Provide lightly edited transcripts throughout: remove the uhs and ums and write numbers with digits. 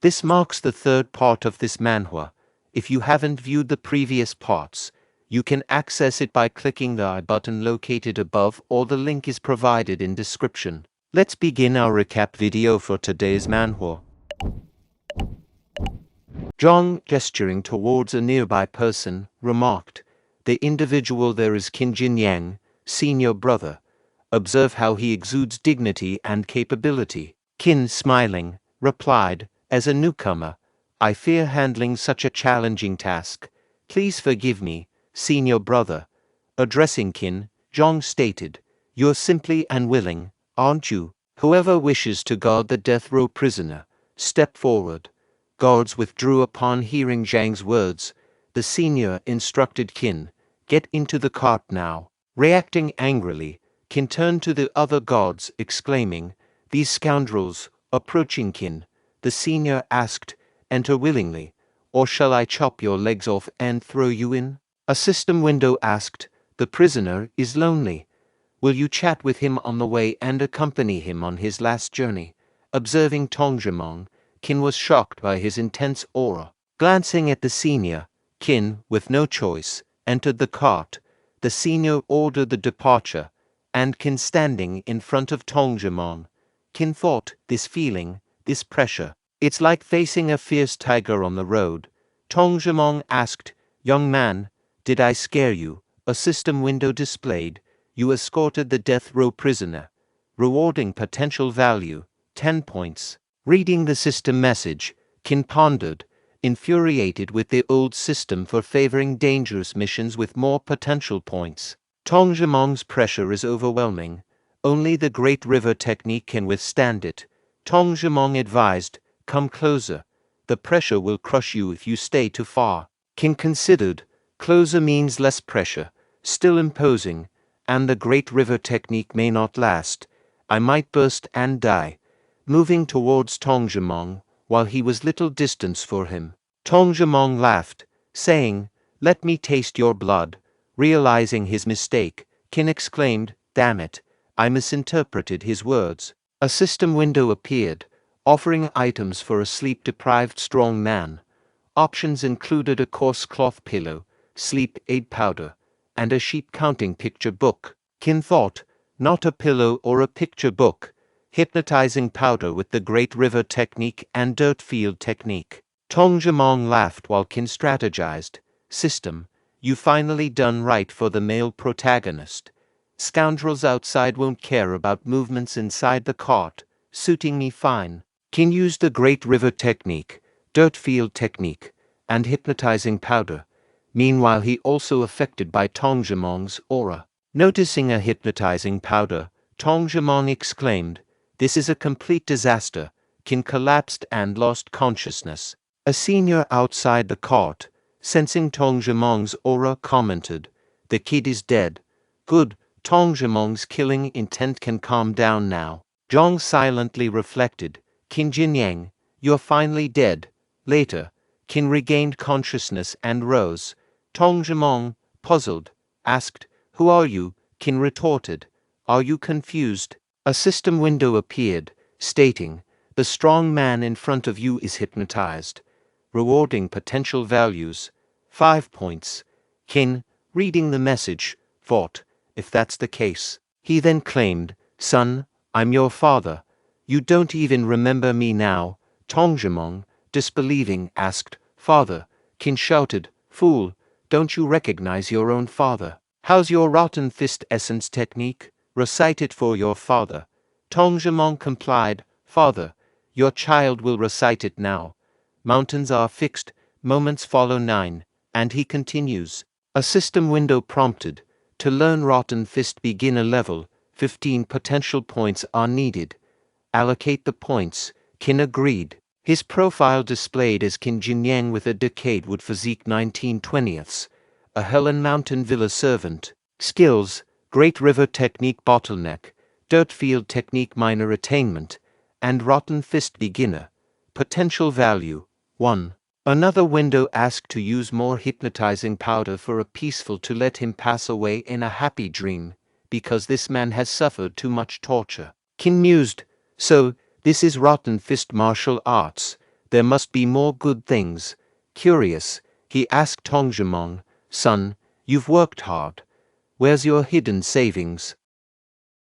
This marks the third part of this manhwa. If you haven't viewed the previous parts, you can access it by clicking the I button located above, or the link is provided in description. Let's begin our recap video for today's manhwa. Zhang, gesturing towards a nearby person, remarked, "The individual there is Qin Jinyang, senior brother. Observe how he exudes dignity and capability." Qin, smiling, replied, "As a newcomer, I fear handling such a challenging task. Please forgive me, senior brother." Addressing Qin, Zhang stated, "You're simply unwilling, aren't you? Whoever wishes to guard the death row prisoner, step forward." Guards withdrew upon hearing Zhang's words. The senior instructed Qin, "Get into the cart now." Reacting angrily, Qin turned to the other guards, exclaiming, "These scoundrels!" Approaching Qin, the senior asked, "Enter willingly, or shall I chop your legs off and throw you in?" A system window asked, "The prisoner is lonely. Will you chat with him on the way and accompany him on his last journey?" Observing Jingyang, Qin was shocked by his intense aura. Glancing at the senior, Qin, with no choice, entered the cart. The senior ordered the departure, and Qin standing in front of Jingyang. Qin thought, this feeling, this pressure, it's like facing a fierce tiger on the road. Jingyang asked, "Young man, did I scare you?" A system window displayed, "You escorted the death row prisoner. Rewarding potential value, 10 points. Reading the system message, Qin pondered, infuriated with the old system for favoring dangerous missions with more potential points. Jingyang's pressure is overwhelming. Only the Great River technique can withstand it. Jingyang advised, "Come closer. The pressure will crush you if you stay too far." Qin considered, closer means less pressure, still imposing, and the Great River technique may not last. I might burst and die. Moving towards Jingyang, while he was little distance for him. Jingyang laughed, saying, "Let me taste your blood." Realizing his mistake, Qin exclaimed, "Damn it, I misinterpreted his words." A system window appeared, offering items for a sleep-deprived strong man. Options included a coarse cloth pillow, sleep aid powder, and a sheep counting picture book. Qin thought, not a pillow or a picture book. Hypnotizing powder with the Great River technique and dirt field technique. Jingyang laughed while Qin strategized, "System, you finally done right for the male protagonist. Scoundrels outside won't care about movements inside the cart, suiting me fine." Qin used the Great River technique, dirt field technique, and hypnotizing powder. Meanwhile he also affected by Jingyang's aura. Noticing a hypnotizing powder, Jingyang exclaimed, "This is a complete disaster." Qin collapsed and lost consciousness. A senior outside the cart, sensing Jingyang's aura, commented, "The kid is dead. Good, Jingyang's killing intent can calm down now." Zhang silently reflected, "Qin Jinyang, you're finally dead." Later, Qin regained consciousness and rose. Jingyang, puzzled, asked, "Who are you?" Qin retorted, "Are you confused?" A system window appeared, stating, "The strong man in front of you is hypnotized. Rewarding potential values, 5 points." Qin, reading the message, thought, if that's the case. He then claimed, "Son, I'm your father. You don't even remember me now." Jingyang, disbelieving, asked, "Father?" Qin shouted, "Fool, don't you recognize your own father? How's your rotten fist essence technique? Recite it for your father." Jingyang complied, "Father, your child will recite it now. Mountains are fixed, moments follow 9, and he continues." A system window prompted, "To learn rotten fist beginner level, 15 potential points are needed. Allocate the points." Qin agreed. His profile displayed as Qin Jinyang with a decayed wood physique 19/20, a Helan Mountain Villa servant. Skills, Great River technique bottleneck, dirt field technique minor attainment, and rotten fist beginner. Potential value, 1. Another window asked to use more hypnotizing powder for a peaceful to let him pass away in a happy dream, because this man has suffered too much torture. Qin mused, "So, this is rotten fist martial arts. There must be more good things. Curious, he asked Tongjiang, "Son, you've worked hard. Where's your hidden savings?"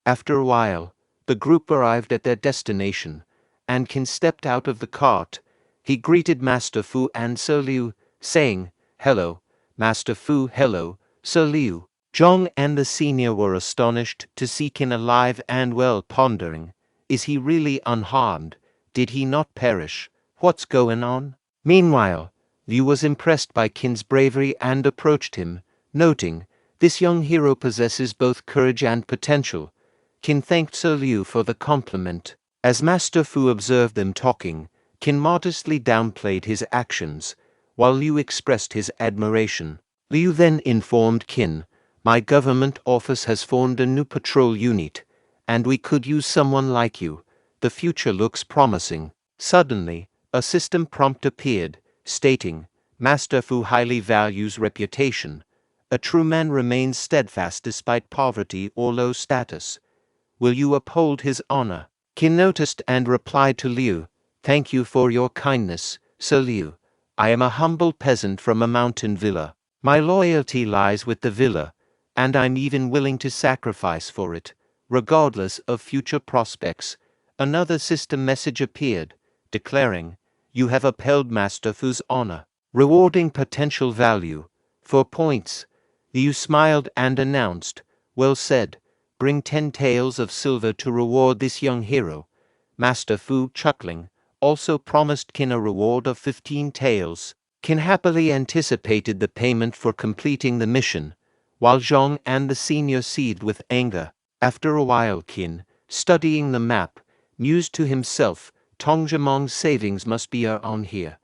After a while, the group arrived at their destination, and Qin stepped out of the cart. He greeted Master Fu and Sir Liu, saying, "Hello, Master Fu, hello, Sir Liu." Zhong and the senior were astonished to see Qin alive and well, pondering, "Is he really unharmed? Did he not perish? What's going on?" Meanwhile, Liu was impressed by Qin's bravery and approached him, noting, "This young hero possesses both courage and potential." Qin thanked Sir Liu for the compliment. As Master Fu observed them talking, Qin modestly downplayed his actions, while Liu expressed his admiration. Liu then informed Qin, "My government office has formed a new patrol unit, and we could use someone like you. The future looks promising." Suddenly, a system prompt appeared, stating, "Master Fu highly values reputation. A true man remains steadfast despite poverty or low status. Will you uphold his honor?" Qin noticed and replied to Liu, "Thank you for your kindness, Sir Liu. I am a humble peasant from a mountain villa. My loyalty lies with the villa, and I'm even willing to sacrifice for it, regardless of future prospects." Another system message appeared, declaring, "You have upheld Master Fu's honor, rewarding potential value 4 points." Liu smiled and announced, "Well said. Bring 10 taels of silver to reward this young hero." Master Fu, chuckling, also promised Qin a reward of 15 taels. Qin happily anticipated the payment for completing the mission, while Zhong and the senior seethed with anger. After a while, Qin, studying the map, mused to himself, "Tongjiang's savings must be on here."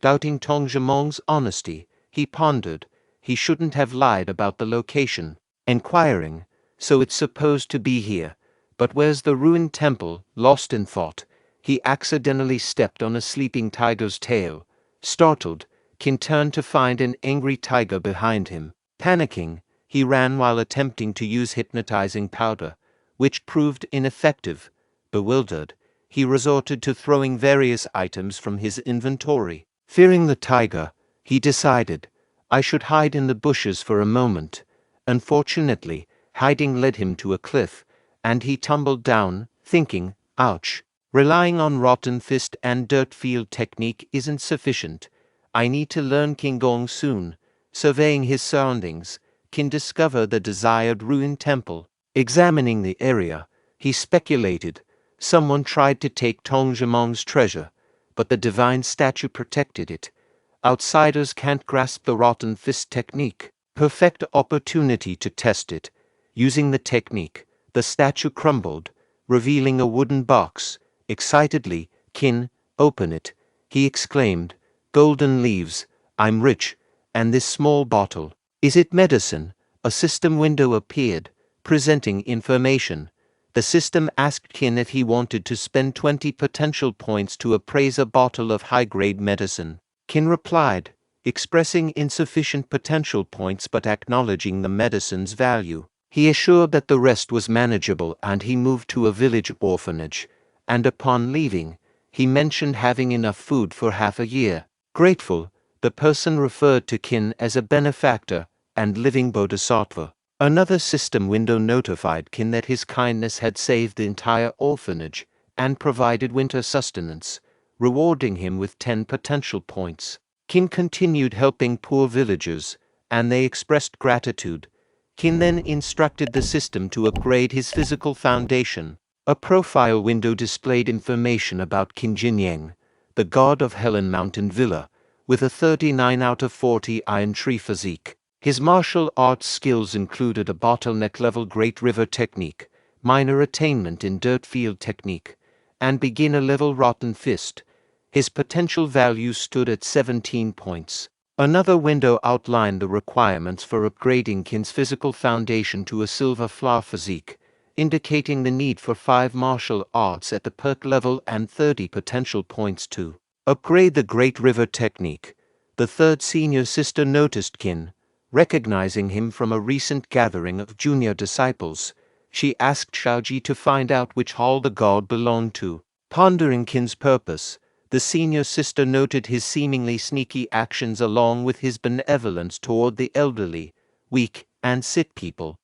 Doubting Tongjiang's honesty, he pondered, he shouldn't have lied about the location. Inquiring, "So it's supposed to be here, but where's the ruined temple?" Lost in thought, he accidentally stepped on a sleeping tiger's tail. Startled, Qin turned to find an angry tiger behind him. Panicking, he ran while attempting to use hypnotizing powder, which proved ineffective. Bewildered, he resorted to throwing various items from his inventory. Fearing the tiger, he decided, "I should hide in the bushes for a moment." Unfortunately, hiding led him to a cliff, and he tumbled down, thinking, "Ouch. Relying on rotten fist and dirt field technique isn't sufficient. I need to learn Qigong soon." Surveying his surroundings, Qin discovered the desired ruined temple. Examining the area, he speculated, someone tried to take Tongjiang's treasure, but the divine statue protected it. Outsiders can't grasp the rotten fist technique. Perfect opportunity to test it. Using the technique, the statue crumbled, revealing a wooden box. Excitedly, Qin opened it. He exclaimed, "Golden leaves, I'm rich, and this small bottle. Is it medicine?" A system window appeared, presenting information. The system asked Qin if he wanted to spend 20 potential points to appraise a bottle of high-grade medicine. Qin replied, expressing insufficient potential points but acknowledging the medicine's value. He assured that the rest was manageable, and he moved to a village orphanage, and upon leaving, he mentioned having enough food for half a year. Grateful, the person referred to Qin as a benefactor and living bodhisattva. Another system window notified Qin that his kindness had saved the entire orphanage and provided winter sustenance, rewarding him with 10 potential points. Qin continued helping poor villagers, and they expressed gratitude. Qin then instructed the system to upgrade his physical foundation. A profile window displayed information about Qin Jinyang, the god of Helan Mountain Villa, with a 39 out of 40 iron tree physique. His martial arts skills included a bottleneck-level Great River technique, minor attainment in dirt field technique, and beginner-level rotten fist. His potential value stood at 17 points. Another window outlined the requirements for upgrading Qin's physical foundation to a silver flower physique, indicating the need for 5 martial arts at the perk level and 30 potential points to upgrade the Great River technique. The third senior sister noticed Qin, recognizing him from a recent gathering of junior disciples. She asked Shaoji to find out which hall the god belonged to. Pondering Qin's purpose, The senior sister noted his seemingly sneaky actions along with his benevolence toward the elderly, weak, and sick people.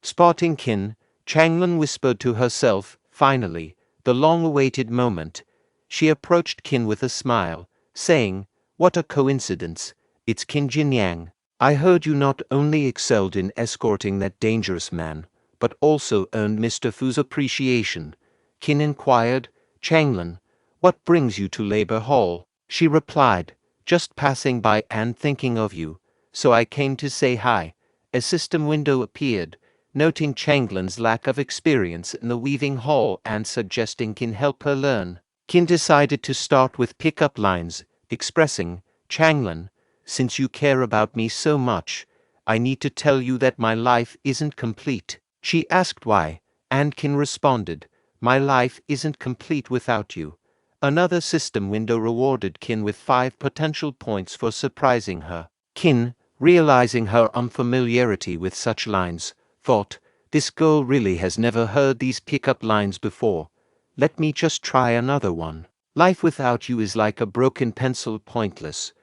Spotting Qin, Changlin whispered to herself, finally, the long-awaited moment. She approached Qin with a smile, saying, "What a coincidence, it's Qin Jinyang. I heard you not only excelled in escorting that dangerous man, but also earned Mr. Fu's appreciation." Qin inquired, "Changlin, what brings you to Labor Hall?" She replied, "Just passing by and thinking of you, so I came to say hi." A system window appeared, noting Changlin's lack of experience in the weaving hall and suggesting Qin help her learn. Qin decided to start with pickup lines, expressing, "Changlin, since you care about me so much, I need to tell you that my life isn't complete." She asked why, and Qin responded, "My life isn't complete without you." Another system window rewarded Qin with 5 potential points for surprising her. Qin, realizing her unfamiliarity with such lines, thought, "This girl really has never heard these pickup lines before. Let me just try another one. Life without you is like a broken pencil, pointless."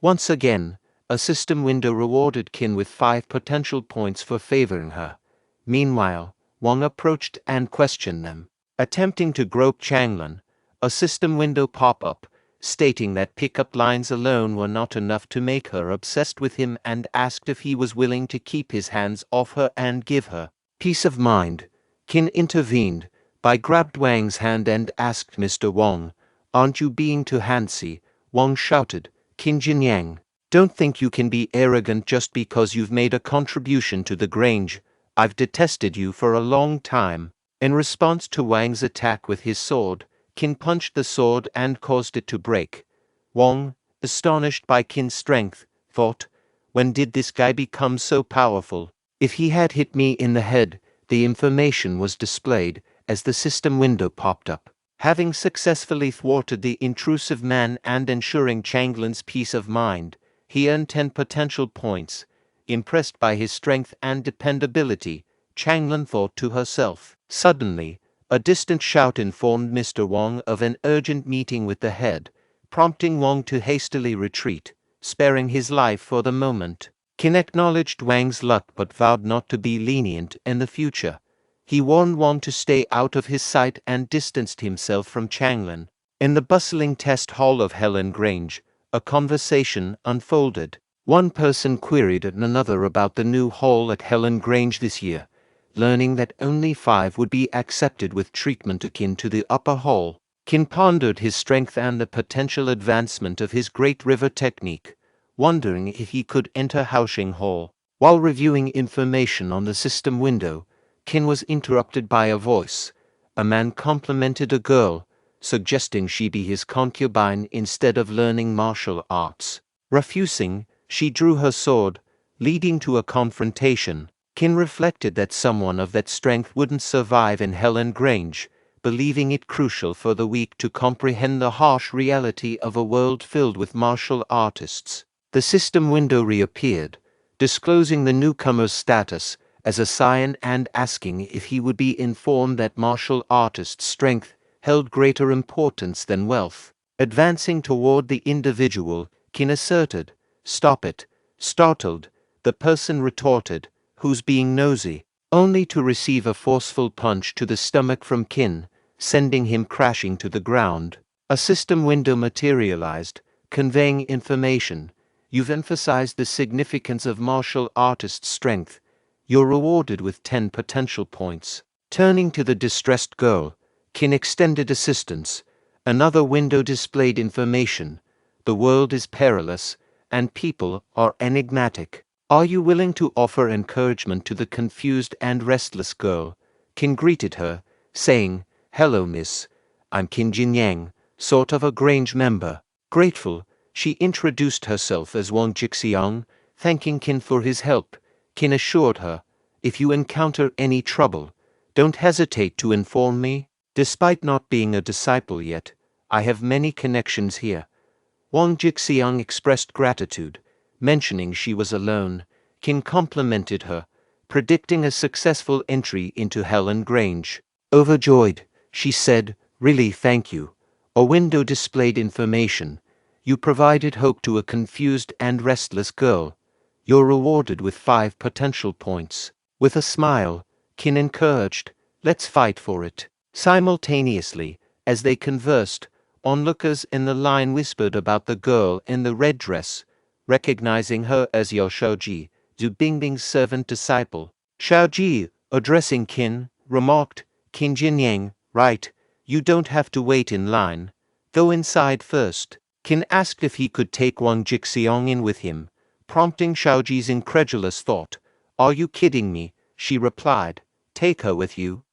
Once again, a system window rewarded Qin with 5 potential points for favoring her. Meanwhile, Wang approached and questioned them. Attempting to grope Changlin, a system window pop-up, stating that pickup lines alone were not enough to make her obsessed with him, and asked if he was willing to keep his hands off her and give her peace of mind. Qin intervened, grabbed Wang's hand and asked, "Mr. Wang, aren't you being too handsy?" Wang shouted, "Qin Jinyang, don't think you can be arrogant just because you've made a contribution to the Grange. I've detested you for a long time." In response to Wang's attack with his sword, Qin punched the sword and caused it to break. Wang, astonished by Qin's strength, thought, "When did this guy become so powerful?" If he had hit me in the head, the information was displayed as the system window popped up. Having successfully thwarted the intrusive man and ensuring Changlin's peace of mind, he earned 10 potential points. Impressed by his strength and dependability, Changlin thought to herself. Suddenly, a distant shout informed Mr. Wang of an urgent meeting with the head, prompting Wang to hastily retreat, sparing his life for the moment. Qin acknowledged Wang's luck but vowed not to be lenient in the future. He warned Wang to stay out of his sight and distanced himself from Changlin. In the bustling test hall of Helan Grange, a conversation unfolded. One person queried another about the new hall at Helan Grange this year. Learning that only 5 would be accepted with treatment akin to the upper hall, Qin pondered his strength and the potential advancement of his Great River technique, wondering if he could enter Haoxing Hall. While reviewing information on the system window, Qin was interrupted by a voice. A man complimented a girl, suggesting she be his concubine instead of learning martial arts. Refusing, she drew her sword, leading to a confrontation. Qin reflected that someone of that strength wouldn't survive in Helan Grange, believing it crucial for the weak to comprehend the harsh reality of a world filled with martial artists. The system window reappeared, disclosing the newcomer's status as a scion and asking if he would be informed that martial artists' strength held greater importance than wealth. Advancing toward the individual, Qin asserted, "Stop it." Startled, the person retorted, "Who's being nosy?" only to receive a forceful punch to the stomach from Qin, sending him crashing to the ground. A system window materialized, conveying information. "You've emphasized the significance of martial artist strength. You're rewarded with 10 potential points." Turning to the distressed girl, Qin extended assistance. Another window displayed information. "The world is perilous, and people are enigmatic. Are you willing to offer encouragement to the confused and restless girl?" Qin greeted her, saying, "Hello, miss. I'm Qin Jinyang, sort of a Grange member." Grateful, she introduced herself as Wang Jixiang, thanking Qin for his help. Qin assured her, "If you encounter any trouble, don't hesitate to inform me. Despite not being a disciple yet, I have many connections here." Wang Jixiang expressed gratitude, mentioning she was alone. Qin complimented her, predicting a successful entry into Helan Grange. Overjoyed, she said, "Really thank you. A window displayed information. You provided hope to a confused and restless girl. You're rewarded with 5 potential points. With a smile, Qin encouraged, let's fight for it. Simultaneously, as they conversed, onlookers in the line whispered about the girl in the red dress, recognizing her as Yao Shaoji, Zhu Bingbing's servant disciple. Shaoji, addressing Qin, remarked, Qin Jinyang, right, you don't have to wait in line. Go inside first. Qin asked if he could take Wang Jixiong in with him, prompting Shaoji's incredulous thought. Are you kidding me? She replied. Take her with you.